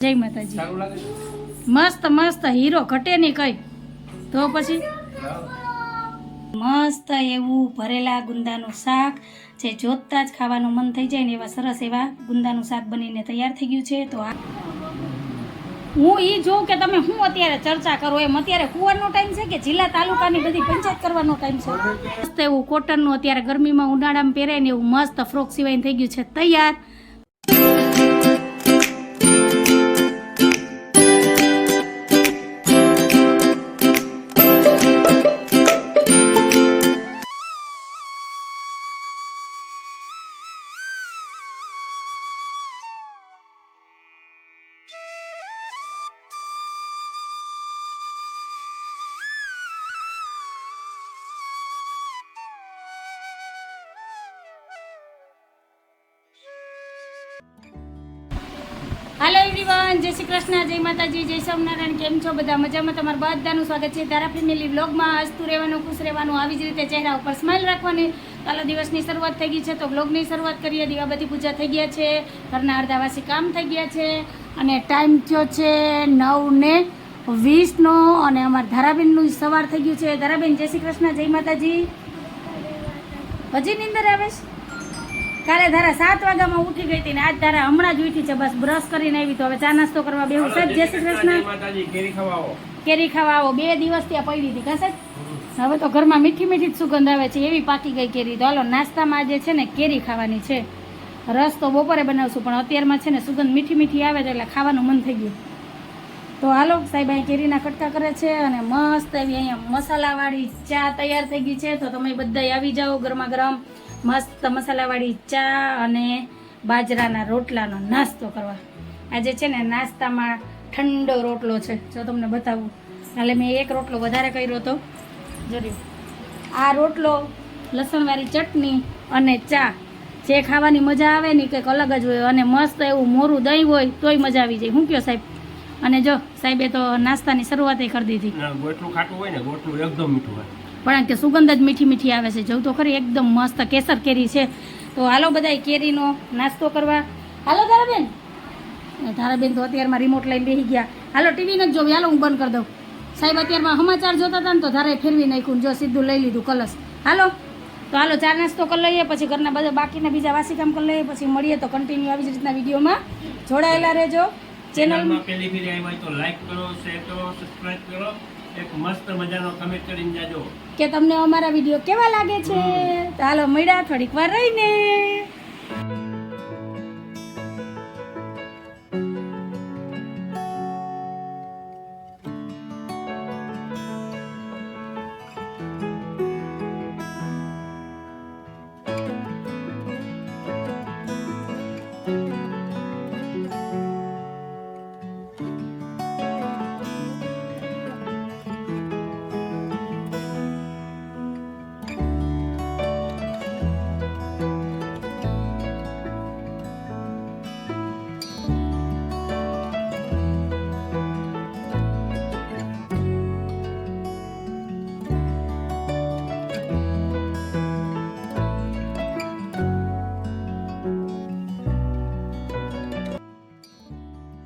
જય માતાજી. મસ્ત મસ્ત હીરો ઘટે નહીં કઈ તો પછી મસ્ત એવું ભરેલા ગુંદાનું શાક જે જોતા જ ખાવાનું મન થઈ જાય ને એવા સરસ એવા ગુંદાનું શાક બનીને તૈયાર થઈ ગયું છે. તો હું એ જોઉં કે તમે શું અત્યારે ચર્ચા કરો એમ. અત્યારે કુંવરનો ટાઈમ છે કે જિલ્લા તાલુકાની બધી પંચાયત કરવાનો ટાઈમ છે. મસ્ત એવું કોટનનું અત્યારે ગરમીમાં ઉનાળામાં પહેરે ને એવું મસ્ત ફ્રોક સિવાયને થઈ ગયું છે તૈયાર. હાલો એવરીવન, જય શ્રી કૃષ્ણ, જય માતાજી, જય સ્વામિનારાયણ. કેમ છો બધા? મજામાં? તમારું બધાનું સ્વાગત છે ધારા ફેમિલી વ્લોગમાં. હસતું રહેવાનું, ખુશ રહેવાનું, આવી જ રીતે ચહેરા ઉપર સ્માઇલ રાખવાની. કાલે દિવસની શરૂઆત થઈ ગઈ છે તો વ્લોગની શરૂઆત કરીએ. દીવાબત્તી પૂજા થઈ ગયા છે, ઘરના અડધાવાસી કામ થઈ ગયા છે અને ટાઈમ થયો છે 9:20 અને અમારા ધારાબેનનું સવાર થઈ ગયું છે. ધારાબેન જય શ્રી કૃષ્ણ, જય માતાજી. હજી નીંદર આવે છે? કાલે ધારા 7 વાગ્યામાં ઉઠી ગઈ હતી ને આજ ધારા હમણાં જ ઉઠી છે. બસ બ્રશ કરીને આવી તો હવે ચા નાસ્તો કરવા બેહું. સાહેબ જય શ્રી કૃષ્ણ. કેરી ખાવા આવો. 2 દિવસ ત્યાં પડી હતી કા સાહેબ? હવે તો ઘરમાં મીઠી મીઠી જ સુગંધ આવે છે એવી પાકી ગઈ કેરી. તો હાલો નાસ્તામાં આજે છે ને કેરી ખાવાની છે. રસ તો બપોરે બનાવશું પણ અત્યારમાં છે ને સુગંધ મીઠી મીઠી આવે તો એટલે ખાવાનું મન થઈ ગયું. તો હાલો સાહેબ અહીં કેરીના કટકા કરે છે અને મસ્ત એવી અહીંયા મસાલાવાળી ચા તૈયાર થઈ ગઈ છે. તો તમે બધા આવી જાઓ ગરમા ગરમ મસ્ત મસાલાવાળી ચા અને બાજરાના રોટલાનો નાસ્તો કરવા. આજે છે ને નાસ્તામાં ઠંડો રોટલો છે. જો તમને બતાવું, કાલે મેં એક રોટલો વધારે કર્યો હતો. જરૂર આ રોટલો, લસણવાળી ચટણી અને ચા, જે ખાવાની મજા આવે ને કંઈક અલગ જ હોય. અને મસ્ત એવું મોરું દહીં હોય તોય મજા આવી જાય. શું કહો સાહેબ? અને જો સાહેબે તો નાસ્તાની શરૂઆત કરી દીધી. ગોટલું ખાટું હોય ને, ગોટલું એકદમ મીઠું હોય પણ કે સુગંધ જ મીઠી મીઠી આવે છે. જોઉં તો ખરી એકદમ મસ્ત કેસર કેરી છે. તો હાલો બધા કેરીનો નાસ્તો કરવા. હાલો ધારાબેન. ધારાબેન તો અત્યારમાં રિમોટ લઈને બેસી ગયા. હાલો ટીવી નથી જોવી, હાલો હું બંધ કરી દઉં. સાહેબ અત્યારમાં સમાચાર જોતા હતા ને તો ધારે ફેરવી નાખ્યું. જો સીધું લઈ લીધું કલશ. હાલો તો હાલો ચા નાસ્તો કરી લઈએ, પછી ઘરના બધા બાકીના બીજા વાસી કામ કરી લઈએ, પછી મળીએ. તો કન્ટિન્યુ આવી જ રીતના વિડીયોમાં જોડાયેલા રહેજો. ચેનલમાં પહેલી ફેરી આવી હોય તો લાઈક કરો, શેર કરો, સબસ્ક્રાઇબ કરો, એક મસ્ત મજાનો કમેન્ટ કરીને જાજો કે તમને અમારા વિડીયો કેવા લાગે છે. તો હાલો મળ્યા થોડીક વાર રહીને.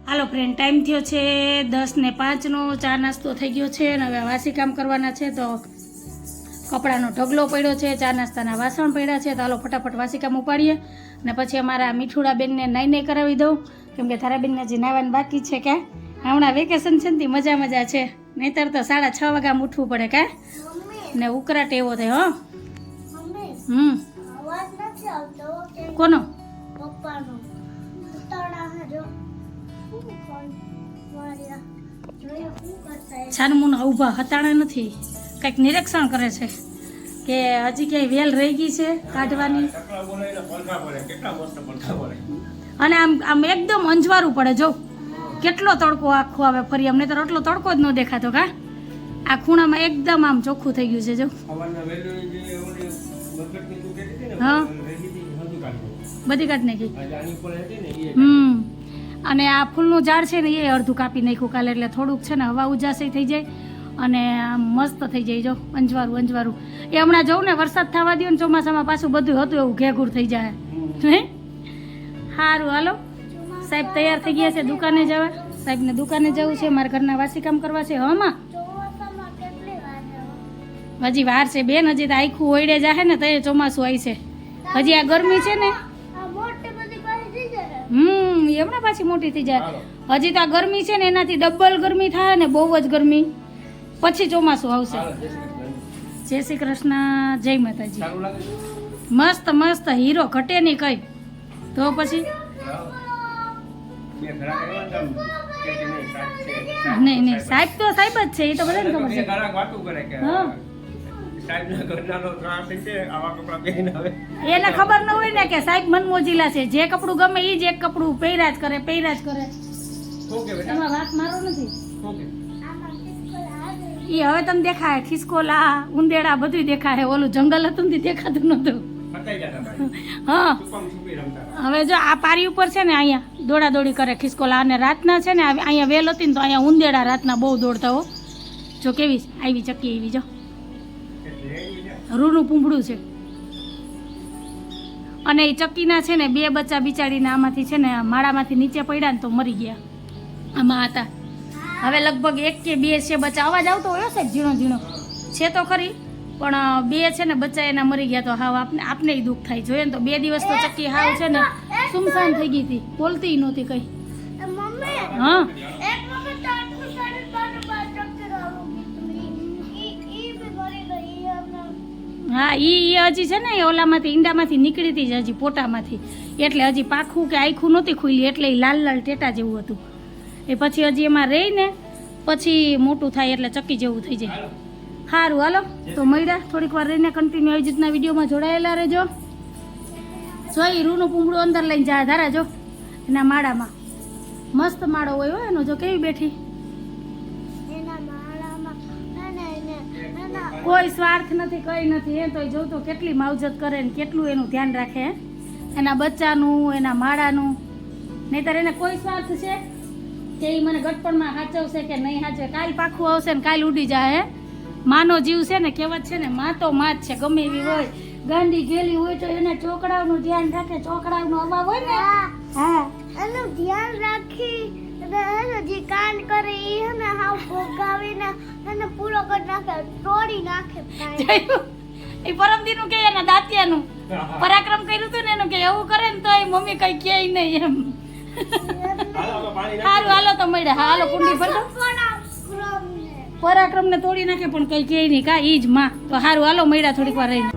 હાલો ફ્રેન્ડ, ટાઈમ થયો છે 10:05 ચા નાસ્તો થઈ ગયો છે અને હવે વાસી કામ કરવાના છે. તો કપડાનો ઢગલો પડ્યો છે, ચા નાસ્તાના વાસણ પડ્યા છે. તો હાલો ફટાફટ વાસી કામ ઉપાડીએ અને પછી અમારા મીઠુડા બેનને નાઈ કરાવી દઉં, કેમ કે ધારાબેનને હજી નાવાનું બાકી છે. કે હમણાં વેકેશન છે ને મજા મજા છે, નહીતર તો 6:30 વાગ્યામાં ઉઠવું પડે. કે ને ઉકરાટ એવો થાય. કોનો? છાનમુન ઊભા હતાણા નથી, કંઈક નિરીક્ષણ કરે છે કે હજી ક્યાંય વેલ રહી ગઈ છે કાઢવાની. અને આમ એકદમ અંજવારું પડે. જો કેટલો તડકો આખો આવે ફરી. અમને તો આટલો તડકો જ ન દેખાતો. કા આ ખૂણામાં એકદમ આમ ચોખ્ખું થઈ ગયું છે. જો હા બધી કાઢી નાખી. અને આ ફૂલનું ઝાડ છે ને એ અડધું કાપી નાખ્યું કાલે, એટલે થોડુંક છે ને હવા ઉજાસી થઈ જાય અને આમ મસ્ત થઈ જાય. જો અંજવારું અંજવારું એ હમણાં જવું ને વરસાદ થવા દો ને ચોમાસામાં પાછું બધું હતું એવું ઘેઘૂર થઈ જાય. હે સારું હાલો સાહેબ તૈયાર થઈ ગયા છે દુકાને જવા. સાહેબને દુકાને જવું છે, મારા ઘરના વાસી કામ કરવા છે. હમાં હજી વાર છે બેન, હજી તો આખું ઓઈડે જાહે ને તો ચોમાસું આવી છે. હજી આ ગરમી છે ને હમણાં પાછી મોટી થઈ જાય. હજી તો આ ગરમી છે ને એનાથી ડબલ ગરમી થાય ને, બહુ જ ગરમી, પછી ચોમાસું આવશે. જય શ્રી કૃષ્ણ, જય માતાજી. મસ્ત મસ્ત હીરો ઘટે નહીં કઈ. તો પછી નહીં નહીં, સાહેબ તો સાહેબ જ છે, એ તો બધાને ખબર છે. હા એને ખબર ન હોય ને કે સાહેબ મનમોજીલા છે, જે કપડું ગમે એ જ એક કપડું પહેર્યા જ કરે. એમાં વાત મારો નથી. એ હવે તમને દેખાય ખિસકોલા, ઉંદેડા બધું દેખાય. ઓલું જંગલ હતું ને દેખાતું નતું. હા હવે જો આ પારી ઉપર છે ને અહીંયા દોડા દોડી કરે ખિસકોલા, અને રાતના છે ને અહીંયા વેલ હતી ને તો અહીંયા ઉંદેડા રાતના બહુ દોડતા હો. જો કેવી આવી ચક્કી એવી, જો રૂનું પૂંભળું છે. અને એ ચક્કીના છે ને 2 બચ્ચા બિચાડીને આમાંથી છે ને માળામાંથી નીચે પડ્યા ને તો મરી ગયા. આમાં હતા હવે લગભગ 1 કે 2 છે બચ્ચા. અવાજ આવતો હોય છે ઝીણો ઝીણો છે તો ખરી, પણ 2 છે ને બચ્ચા એના મરી ગયા. તો હાવ આપને દુઃખ થાય. જોઈએ ને તો 2 દિવસ તો ચક્કી હાવ છે ને સુમસાન થઈ ગઈ હતી, બોલતી નહોતી કઈ. હા હા ઈ હજી છે ને એ ઓલામાંથી ઈંડામાંથી નીકળી હતી જ હજી પોટામાંથી, એટલે હજી પાખું કે આખું નહોતી ખુલી, એટલે એ લાલ લાલ ટેટા જેવું હતું. એ પછી હજી એમાં રહીને પછી મોટું થાય એટલે ચક્કી જેવું થઈ જાય. સારું હાલો તો મળ્યા થોડીક વાર રહીને કન્ટિન્યુ આવી રીતના વિડીયોમાં જોડાયેલા રહેજો. જોઈ રૂનું પૂંગળું અંદર લઈને જાય ધારા, જો એના માળામાં મસ્ત માળો હોય એનો, જો કેવી બેઠી. કોઈ સ્વાર્થ નથી, કઈ નથી. એ તો જોઉં તો કેટલી માવજત કરે ને કેટલું એનું ધ્યાન રાખે એના બચ્ચાનું, એના માળાનું. નહીતર એને કોઈ સ્વાર્થ છે કે એ મને ગટપણમાં સાચવશે કે નહીં સાચવે. કાલ પાખું આવશે ને કાલ ઉડી જાય. માનો જીવ છે ને, કહેવત છે ને, માં તો માં જ છે. ગમે એવી હોય, ગાંડી ગેલી હોય તો એને ચોકડાવનું ધ્યાન રાખે. ચોકડાવનો અભાવ હોય ને, હા એનું ધ્યાન રાખી જે કાન કરે એ ને હાવ ભોગાવીને એને પૂરો કરી નાખે, તોડી નાખે. એ પરમદીનું કે એના દાંતિયાનું પરાક્રમ કર્યું હતું ને એનું કે એવું કરે ને તો એ મમ્મી કઈ કહે નહીં એમ. સારું હાલો તો મળ્યા. હાલો કુંડી ભરતો પરાક્રમ ને તોડી નાખે પણ કઈ કહે નહીં કા, ઈ જ માં. તો સારું હાલો મળ્યા થોડીક વાર રહીને.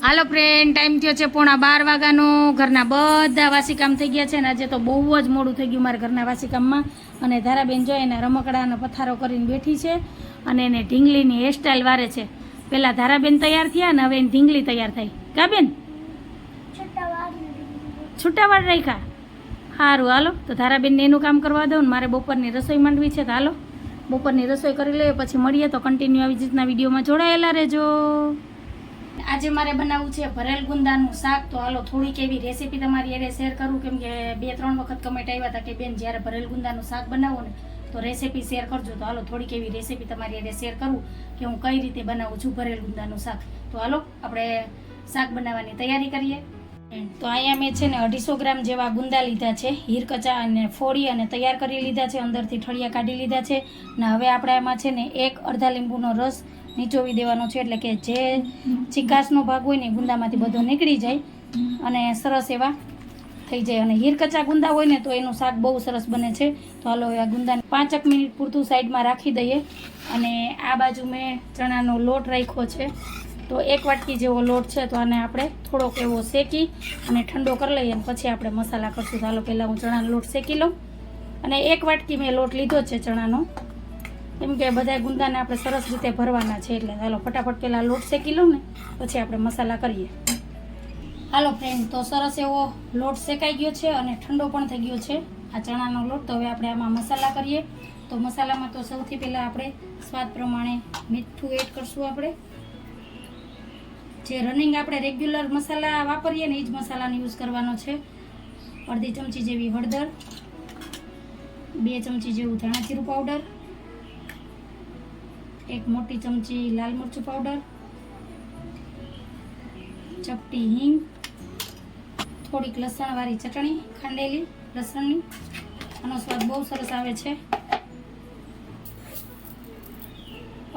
હાલો ફ્રેન્ડ, ટાઈમ થયો છે 11:15 વાગ્યાનો. ઘરના બધા વાસી કામ થઈ ગયા છે ને આજે તો બહુ જ મોડું થઈ ગયું મારા ઘરના વાસી કામમાં. અને ધારાબેન જો એને રમકડાનો પથારો કરીને બેઠી છે અને એને ઢીંગલીની હેરસ્ટાઈલ વારે છે. પહેલાં ધારાબેન તૈયાર થયા ને હવે એની ઢીંગલી તૈયાર થઈ. કા બેન છૂટાવાડ રાખ્યા? સારું હાલો તો ધારાબેનને એનું કામ કરવા દઉં ને મારે બપોરની રસોઈ માંડવી છે. તો હાલો બપોરની રસોઈ કરી લઈએ પછી મળીએ. તો કન્ટિન્યુ આવી રીતના વિડીયોમાં જોડાયેલા રહેજો. આજે મારે બનાવવું છે ભરેલ ગુંદાનું શાક. તો હાલો થોડીક એવી રેસીપી તમારી એને શેર કરું, કેમ કે 2-3 વખત કમેન્ટ આવ્યા હતા કે બેન જ્યારે ભરેલ ગુંદાનું શાક બનાવો ને તો રેસીપી શેર કરજો. તો હાલો થોડીક એવી રેસીપી તમારી એને શેર કરું કે હું કઈ રીતે બનાવું છું ભરેલ ગુંદાનું શાક. તો હાલો આપણે શાક બનાવવાની તૈયારી કરીએ. તો અહીંયા મેં છે ને 250 ગ્રામ જેવા ગુંદા લીધા છે, હીરકચા અને ફોડી અને તૈયાર કરી લીધા છે, અંદરથી ઠળિયા કાઢી લીધા છે. ને હવે આપણે એમાં છે ને 1 અડધા લીંબુનો રસ નીચોવી દેવાનો છે, એટલે કે જે ચીકાશનો ભાગ હોય ને ગુંદામાંથી બધો નીકળી જાય અને સરસ એવા થઈ જાય. અને હીરકચા ગુંદા હોય ને તો એનું શાક બહુ સરસ બને છે. તો હાલો આ ગુંદાને 5 મિનિટ પૂરતું સાઈડમાં રાખી દઈએ. અને આ બાજુ મેં ચણાનો લોટ રાખ્યો છે, તો 1 વાટકી જેવો લોટ છે. તો આને આપણે થોડોક એવો શેકી અને ઠંડો કરી લઈએ અને પછી આપણે મસાલા કરશું. તો હાલો પહેલાં હું ચણાનો લોટ શેકી લઉં. અને 1 વાટકી મેં લોટ લીધો છે ચણાનો, કેમ કે બધા ગુંદાને આપણે સરસ રીતે ભરવાના છે, એટલે ચાલો ફટાફટ પહેલા લોટ શેકી લો ને પછી આપણે મસાલા કરીએ. હાલો ફ્રેન્ડ, તો સરસ એવો લોટ શેકાઈ ગયો છે અને ઠંડો પણ થઈ ગયો છે આ ચણાનો લોટ. તો હવે આપણે આમાં મસાલા કરીએ. તો મસાલામાં તો સૌથી પહેલાં આપણે સ્વાદ પ્રમાણે મીઠું એડ કરશું. આપણે જે રનિંગ આપણે રેગ્યુલર મસાલા વાપરીએ ને એ જ મસાલાનો યુઝ કરવાનો છે. અડધી ચમચી જેવી હળદર, 2 ચમચી જેવું ધાણા જીરું પાવડર, 1 મોટી ચમચી લાલ મરચું પાવડર, ચપટી હિંગ, થોડીક લસણવાળી ચટણી ખાંડેલી લસણની, આનો સ્વાદ બહુ સરસ આવે છે.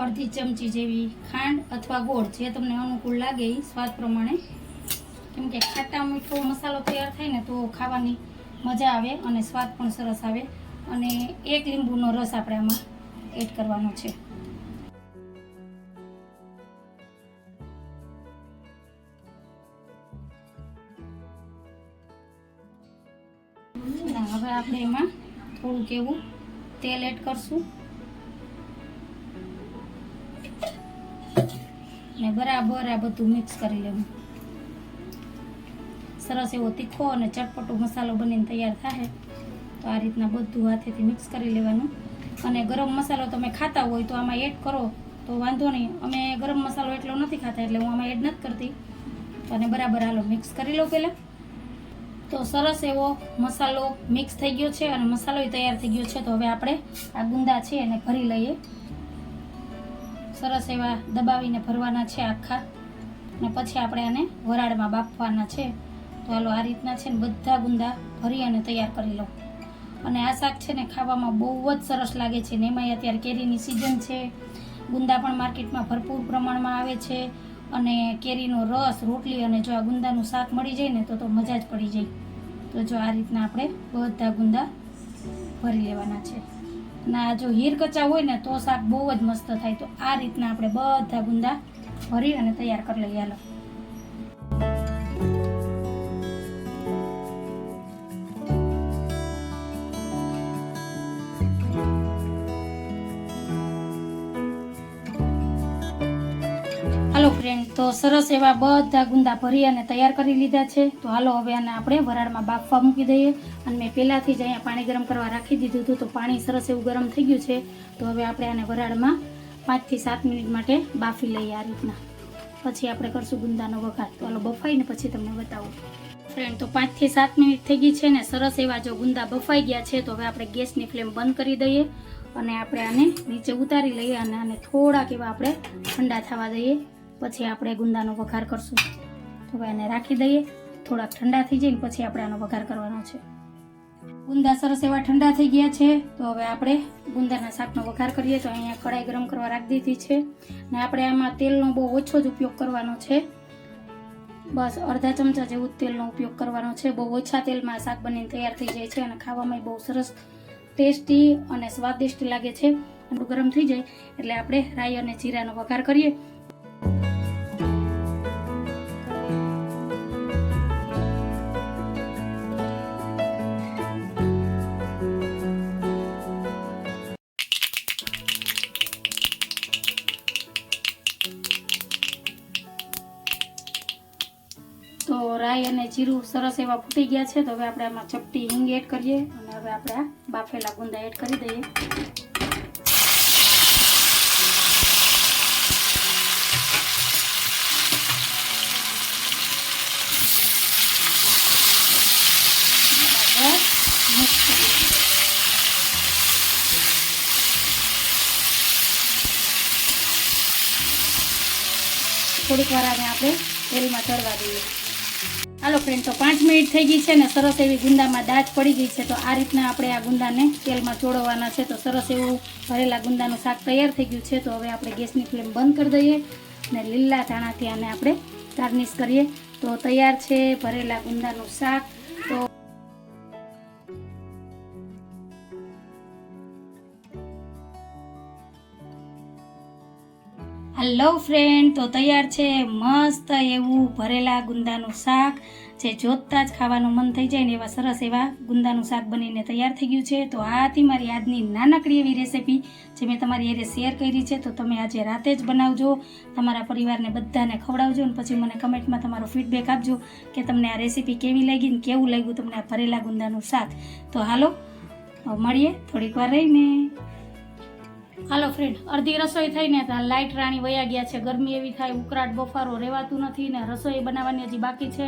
અડધી ચમચી જેવી ખાંડ અથવા ગોળ, જે તમને અનુકૂળ લાગે એ સ્વાદ પ્રમાણે. કેમ કે ખાટા મીઠો મસાલો તૈયાર થાય ને તો ખાવાની મજા આવે અને સ્વાદ પણ સરસ આવે. અને 1 લીંબુનો રસ આપણે આમાં એડ કરવાનો છે. હવે આપણે એમાં થોડુંક એવું તેલ એડ કરશું ને બરાબર આ બધું મિક્સ કરી લેવું. સરસ એવો તીખો અને ચટપટો મસાલો બનીને તૈયાર થાય. તો આ રીતના બધું હાથેથી મિક્સ કરી લેવાનું. અને ગરમ મસાલો તમે ખાતા હોય તો આમાં એડ કરો તો વાંધો નહીં. અમે ગરમ મસાલો એટલો નથી ખાતા એટલે હું આમાં એડ નથી કરતી. અને બરાબર હાલો મિક્સ કરી લો પહેલાં. તો સરસ એવો મસાલો મિક્સ થઈ ગયો છે અને મસાલો તૈયાર થઈ ગયો છે. તો હવે આપણે આ ગુંદા છે એને ભરી લઈએ. સરસ એવા દબાવીને ભરવાના છે આખા, અને પછી આપણે આને વરાળમાં બાફવાના છે. તો હાલો આ રીતના છે ને બધા ગુંદા ભરી અને તૈયાર કરી લો. અને આ શાક છે ને ખાવામાં બહુ જ સરસ લાગે છે. ને એમાંય અત્યારે કેરીની સિઝન છે, ગુંદા પણ માર્કેટમાં ભરપૂર પ્રમાણમાં આવે છે. અને કેરીનો રસ, રોટલી અને જો આ ગુંદાનું શાક મળી જાય ને તો મજા જ પડી જાય. તો જો આ રીતના આપણે બધા ગુંદા ભરી લેવાના છે. ના જો હીર કચા હોય ને તો શાક બહુ જ મસ્ત થાય. તો આ રીતના આપણે બધા ગુંદા ભરી અને તૈયાર કરી લઈએ. હાલો હાલો ફ્રેન્ડ, તો સરસ એવા બધા ગુંદા ભરી અને તૈયાર કરી લીધા છે. તો હાલો હવે આને આપણે વરાળમાં બાફવા મૂકી દઈએ. અને મેં પહેલાંથી જ અહીંયા પાણી ગરમ કરવા રાખી દીધું હતું. તો પાણી સરસ એવું ગરમ થઈ ગયું છે. તો હવે આપણે આને વરાળમાં 5 થી 7 મિનિટ માટે બાફી લઈએ આ રીતના. પછી આપણે કરશું ગુંદાનો વઘાર. તો હાલો બફાઈને પછી તમને બતાવું. ફ્રેન્ડ, તો 5 થી 7 મિનિટ થઈ ગઈ છે ને સરસ એવા જો ગુંદા બફાઈ ગયા છે. તો હવે આપણે ગેસની ફ્લેમ બંધ કરી દઈએ અને આપણે આને નીચે ઉતારી લઈએ અને આને થોડાક એવા આપણે ઠંડા થવા દઈએ. પછી આપણે ગુંદાનો વઘાર કરશું. તો હવે આને રાખી દઈએ, થોડાક ઠંડા થઈ જાય ને પછી આપણે આનો વઘાર કરવાનો છે. ગુંદા સરસ એવા ઠંડા થઈ ગયા છે. તો હવે આપણે ગુંદાના શાકનો વઘાર કરીએ. તો અહીંયા કઢાઈ ગરમ કરવા રાખી દીધી છે ને આપણે આમાં તેલનો બહુ ઓછો જ ઉપયોગ કરવાનો છે. બસ અડધા ચમચા જેવું તેલનો ઉપયોગ કરવાનો છે. બહુ ઓછા તેલમાં શાક બનીને તૈયાર થઈ જાય છે અને ખાવામાં બહુ સરસ ટેસ્ટી અને સ્વાદિષ્ટ લાગે છે. ગરમ થઈ જાય એટલે આપણે રાઈ અને જીરાનો વઘાર કરીએ. તો રાઈ અને જીરું સરસ એવા ફૂટી ગયા છે. તો હવે આપણે આમાં ચપટી હિંગ એડ કરીએ અને હવે આપણે આ બાફેલા ગુંદા એડ કરી દઈએ. થોડીક વાર આને આપણે તેલમાં તળવા દઈએ. હાલો ફ્રેન્ડ, તો 5 મિનિટ થઈ ગઈ છે ને સરસ એવી ગુંદામાં દાજ પડી ગઈ છે. તો આ રીતના આપણે આ ગુંદાને તેલમાં ચોળવવાના છે. તો સરસ એવું ભરેલા ગુંદાનું શાક તૈયાર થઈ ગયું છે. તો હવે આપણે ગેસની ફ્લેમ બંધ કરી દઈએ અને લીલા ધાણાથી આને આપણે ગાર્નિશ કરીએ. તો તૈયાર છે ભરેલા ગુંદાનું શાક. તો હેલો ફ્રેન્ડ, તો તૈયાર છે મસ્ત એવું ભરેલા ગુંદાનું શાક. જે જોતાં જ ખાવાનું મન થઈ જાય ને એવા સરસ એવા ગુંદાનું શાક બનીને તૈયાર થઈ ગયું છે. તો આ હતી મારી આજની નાનકડી એવી રેસીપી જે મેં તમારી હારે શેર કરી છે. તો તમે આજે રાતે જ બનાવજો, તમારા પરિવારને બધાને ખવડાવજો અને પછી મને કમેન્ટમાં તમારો ફીડબેક આપજો કે તમને આ રેસીપી કેવી લાગી ને કેવું લાગ્યું તમને આ ભરેલા ગુંદાનું શાક. તો હાલો મળીએ થોડીક વાર રહીને. હાલો ફ્રેન્ડ, અડધી રસોઈ થઈને તો લાઇટ રાણી વયા ગયા છે. ગરમી એવી થાય, ઉકળાટ બફારો રહેવાતું નથી ને રસોઈ બનાવવાની હજી બાકી છે.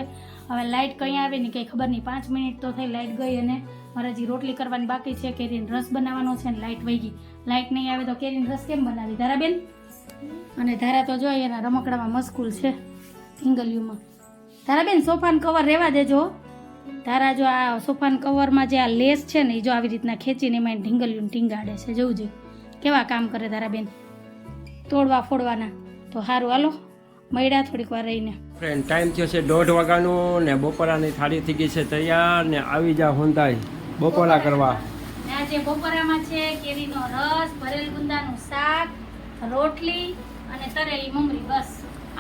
હવે લાઇટ કંઈ આવે ને કંઈ ખબર નહીં, 5 મિનિટ તો થઈ લાઇટ ગઈ અને મારે હજી રોટલી કરવાની બાકી છે. કેરીનો રસ બનાવવાનો છે ને લાઇટ વહી ગઈ. લાઇટ નહીં આવે તો કેરીનો રસ કેમ બનાવી ધારાબેન? અને ધારા તો જોઈએ એના રમકડામાં મસ્કૂલ છે ઢીંગલીઓમાં. ધારાબેન સોફાન કવર રહેવા દેજો. ધારા જો આ સોફાન કવરમાં જે આ લેસ છે ને એ જો આવી રીતના ખેંચીને એમાં ઢીંગલીઓને ઢીંગાડે છે. જોવું જોઈએ કેવા કામ કરે ધારાબેન, તોડવા ફોડવાના. તો સારું હાલો મળ્યા થોડીક વાર રહીને. ફ્રેન્ડ ટાઈમ થયો છે 1:30 વાગ્યાનો ને બપોરાની થાળી થઈ ગઈ છે તૈયાર ને આવી જા હોંધાઈ બપોરા કરવા. આજે બપોરામાં છે કેરીનો રસ, ભરેલ ગુંદાનું શાક, રોટલી અને તરેલી મમરી. બસ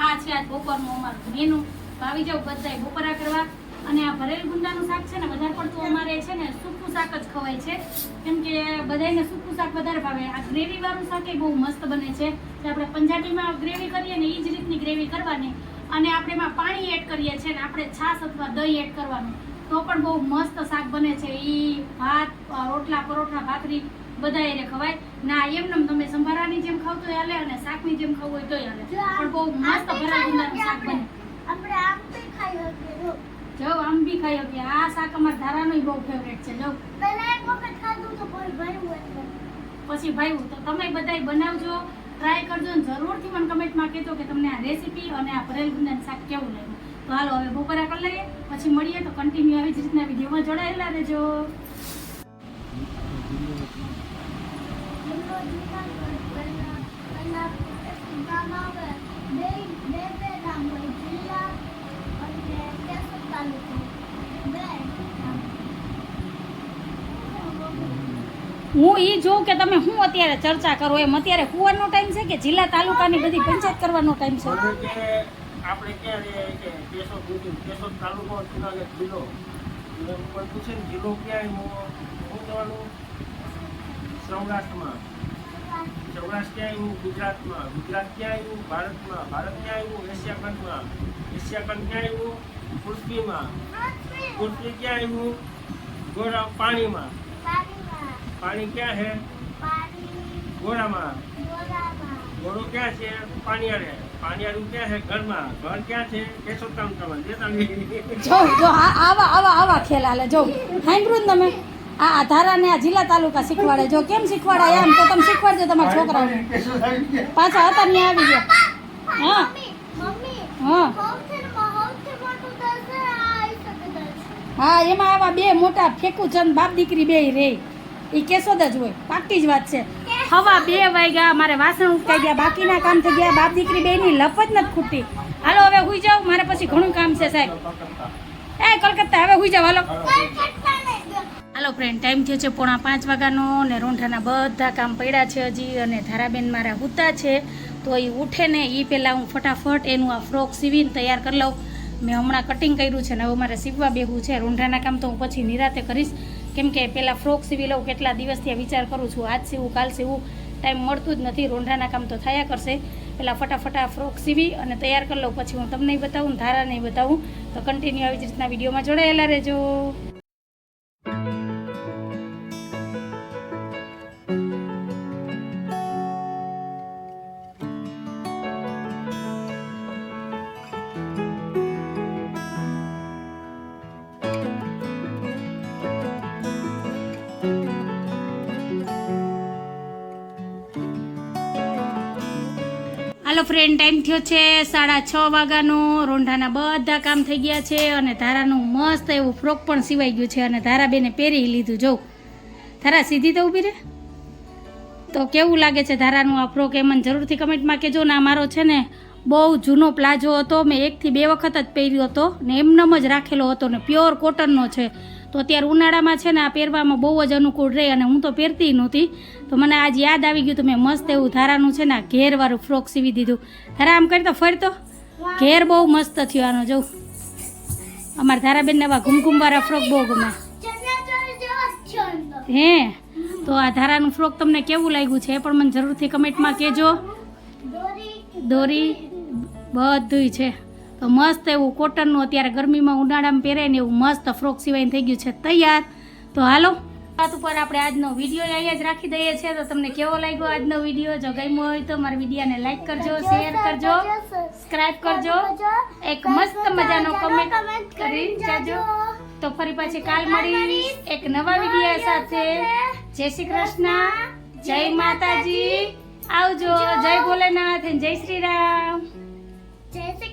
આ છે આજ બપોરનું અમારું મેનુ. તો આવી જાવ બધાય બપોરા કરવા. અને આ ભરેલ ગુંદાનું શાક છે ને વધારે પડતું અમારે છે ને સૂકું શાક જ ખવાય છે, કેમ કે બધાને સૂકું શાક વધારે ભાવે. આ ગ્રેવી વાળું શાક એ બહુ મસ્ત બને છે. જે આપણે પંજાબીમાં ગ્રેવી કરીએ ને એ જ રીતની ગ્રેવી કરવાની અને આપણે એમાં પાણી એડ કરીએ છીએ ને આપણે છાશ અથવા દહીં એડ કરવાનું તો પણ બહુ મસ્ત શાક બને છે. એ ભાત, રોટલા, પરોઠા, ભાખરી બધા એને ખવાય ના. એમને તમે સંભારાની જેમ ખાવ તો હાલે અને શાકની જેમ ખાવું હોય તોય હાલે, પણ બહુ મસ્ત ભરેલ ગુંદાનું શાક બને. આપણે આમ બી ખાઈ શકીએ. જો આમ બી ખાઈ શકીએ. આ શાક અમારા ધારાનું બહુ ફેવરેટ છે. જો પહેલા એક વખત ખાધું તો કોઈ ભાઈ એટલે પછી ભાઈ તો તમે બધાય બનાવજો, ટ્રાય કરજો ને જરૂરથી મને કમેન્ટમાં કહેજો કે તમને આ રેસીપી અને આ ભરેલ ગુંદાનું શાક કેવું લાગ્યું. તો હાલો હવે બપોરા કરી લઈએ, પછી મળીએ. તો કન્ટિન્યુ આવી જ રીતના વિડીયોમાં જોડાયેલા રહેજો. હું એ જોઉં કે તમે શું અત્યારે ચર્ચા કરો એમ. અત્યારે કુવાનો ટાઈમ છે કે જિલ્લા તાલુકાની બધી પંચાયત કરવાનો ટાઈમ છે? આપણે ક્યાં રહીએ કે કેશોદ તાલુકો જુનાગઢ જિલ્લો કોઈ પૂછે ને જિલ્લો ક્યાં આવ્યો, શું કહેવાનું? સૌરાષ્ટ્રમાં. સૌરાષ્ટ્ર ક્યાં આવ્યું? ગુજરાતમાં. ગુજરાત ક્યાં આવ્યું? ભારતમાં. ભારત ક્યાં આવ્યું? એશિયા ખંડમાં. એશિયા ખંડ ક્યાં આવ્યું? પૃથ્વીમાં. પૃથ્વી ક્યાં આવ્યું? ગોળા પાણીમાં. પાણી ક્યાં છે? ગોળામાં. ગોળો ક્યાં છે? પાણીયાળે. પાણીયાળું ક્યાં છે? ઘરમાં. ઘર ક્યાં છે? કેશોદ તાલુકામાં. જો આવા ખેલ હાલે. જો સાંભળ્યું ને તમે? આ ધારાને આ જિલ્લા તાલુકા શીખવાડે. જો કેમ શીખવાડે એમ તો તમે શીખવાડજો તમારા છોકરાઓને. પાછા હતા ને આવી ગયા. હા હા હા, એમાં આવા બે મોટા ફેકું ચંદ બાપ દીકરી બે રે. એ કેશોદ જ હોય, પાક્કી જ વાત છે. હવા 2 વાગ્યા, મારે વાસણ ઉટકાઈ ગયા, બાકીના કામ થઈ ગયા. બાપ દીકરી બેની લપ જ નથી ખૂટતી. હાલો હવે હુઈ જાવ, મારે પછી ઘણું કામ છે સાહેબ. એ કલકત્તા હવે હુઈ જાવ. હાલો હાલો ફ્રેન્ડ, ટાઈમ થયો છે 4:45 વાગ્યાનો ને રોંઢાના બધા કામ પડ્યા છે હજી. અને ધારાબેન મારા હુતા છે તો એ ઉઠે ને એ પહેલાં હું ફટાફટ એનું આ ફ્રોક સીવીને તૈયાર કરી લઉં. મેં હમણાં કટિંગ કર્યું છે ને હવે મારે સીવવા બેહવું છે. રોંઢાના કામ તો હું પછી નિરાતે કરીશ, કેમ કે પહેલાં ફ્રોક સીવી લઉં. કેટલા દિવસથી વિચાર કરું છું આજ સીવું કાલ સીવું, ટાઈમ મળતું જ નથી. રોંઢાના કામ તો થયા કરશે. પહેલાં ફટાફટ આ ફ્રોક સીવી અને તૈયાર કરી લઉં, પછી હું તમને બતાવું, ધારાને બતાવું. તો કન્ટિન્યુ આવી જ રીતના વિડીયોમાં જોડાયેલા રહેજો. હાલો ફ્રેન્ડ, ટાઈમ થયો છે 6:30 વાગ્યાનો. રોંઢાના બધા કામ થઈ ગયા છે અને ધારાનું મસ્ત એવું ફ્રોક પણ સિવાઈ ગયું છે અને ધારાબેને પહેરી લીધું. જો ધારા સીધી તો ઊભી રહે. તો કેવું લાગે છે ધારાનું આ ફ્રોક એ મને જરૂરથી કમેન્ટમાં કહેજો. ને આ મારો છે ને બહુ જૂનો પ્લાઝો હતો, મેં 1 થી 2 વખત જ પહેર્યો હતો ને એમનેમ જ રાખેલો હતો ને પ્યોર કોટનનો છે. તો અત્યારે ઉનાળામાં છે ને આ પહેરવામાં બહુ જ અનુકૂળ રહે અને હું તો પહેરતી નહોતી. તો મને આજ યાદ આવી ગયું તો મેં મસ્ત એવું ધારાનું છે ને આ ઘેરવાળું ફ્રોક સીવી દીધું. ધારા આમ કરી તો ફરતો ઘેર બહુ મસ્ત થયો આનો. જો અમારા ધારાબેન ને આવા ઘૂમઘૂમવાળા ફ્રોક બહુ ગમે. ચણિયાચોળી જેવો જ છે અંદર. હે તો આ ધારાનું ફ્રોક તમને કેવું લાગ્યું છે એ પણ મને જરૂરથી કમેન્ટમાં કહેજો. દોરી બધુંય છે તો મસ્ત એવું કોટનનું અત્યારે ગરમીમાં ઉનાળામાં પહેરે ને એવું મસ્ત ફ્રોક સિવાય થઈ ગયું છે તૈયાર. તો હાલો વાત ઉપર આપણે આજનો વિડીયો અહીંયા જ રાખી દઈએ છીએ. તો તમને કેવો લાગ્યો આજનો વિડીયો? જો ગમ્યો હોય તો મારા વિડીયોને લાઈક કરજો, શેર કરજો, સબસ્ક્રાઇબ કરજો, એક મસ્ત મજાનો કમેન્ટ કરી જાજો. તો ફરી પાછી કાલ મળીશ એક નવા વિડીયો સાથે. જય શ્રી કૃષ્ણ, જય માતાજી, આવજો. જય ભોલેનાથ અને જય શ્રી રામ. જય શ્રી